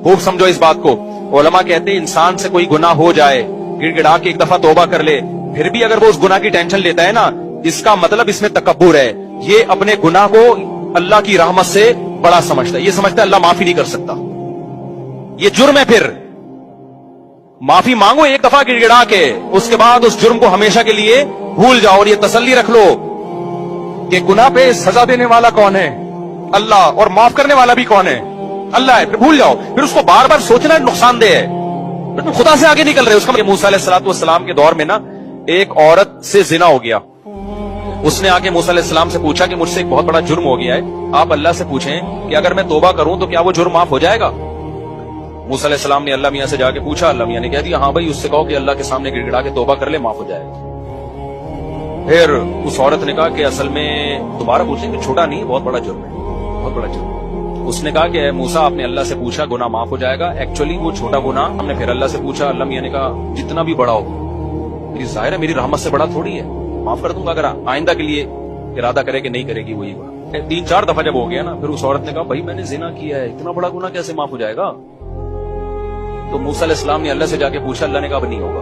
खूब समझो इस बात को। उलमा कहते हैं इंसान से कोई गुनाह हो जाए, गिड़गिड़ा के एक दफा तौबा कर ले, फिर भी अगर वो उस गुनाह की टेंशन लेता है ना, इसका मतलब इसमें तकब्बुर है। ये अपने गुनाह को अल्लाह की रहमत से बड़ा समझता है, ये समझता है अल्लाह माफी नहीं कर सकता, ये जुर्म है। फिर माफी मांगो एक दफा गिड़गिड़ा के, उसके बाद उस जुर्म को हमेशा के लिए भूल जाओ और ये तसल्ली रख लो कि गुनाह पे सजा देने वाला कौन है? अल्लाह। और माफ करने वाला भी कौन है? अल्लाह है। फिर भूल जाओ। फिर उसको बार बार सोचना नुकसानदेह है, फिर तुम खुदा से आगे निकल रहे हो। उसका मूसा अलैहिस्सलाम के दौर में ना एक औरत से जिना हो गया। उसने आके मूसा अलैहिस्सलाम से पूछा कि मुझसे एक बहुत बड़ा जुर्म हो गया है, आप अल्लाह से पूछें कि अगर मैं तौबा करूं तो क्या वो जुर्म माफ हो जाएगा? मूसा अलैहिस्सलाम ने अल्लाह मियां से जाके पूछा, अल्लाह मियां ने कह दिया हाँ भाई, उससे कहो कि अल्लाह के सामने गिड़गिड़ा के तौबा कर ले, माफ हो जाएगा। फिर उस औरत ने कहा कि असल में दोबारा पूछें कि छोटा नहीं, बहुत बड़ा जुर्म है, बहुत बड़ा जुर्म। उसने कहा कि मूसा आपने अल्लाह से पूछा गुनाह माफ हो जाएगा, एक्चुअली वो छोटा गुनाह। हमने फिर अल्लाह से पूछा, अल्लाह मियां ने कहा जितना भी बड़ा हो, मेरी जाहिर है मेरी रहमत से बड़ा थोड़ी है, माफ कर दूंगा अगर आइंदा के लिए इरादा करे कि नहीं करेगी वही गुनाह। 3-4 दफा जब हो गया ना, फिर उस औरत ने कहा भाई मैंने जिना किया है, इतना बड़ा गुनाह कैसे माफ हो जाएगा? तो मूसा अलैहिस्सलाम ने अल्लाह से जाके पूछा, अल्लाह ने कहा अब नहीं होगा।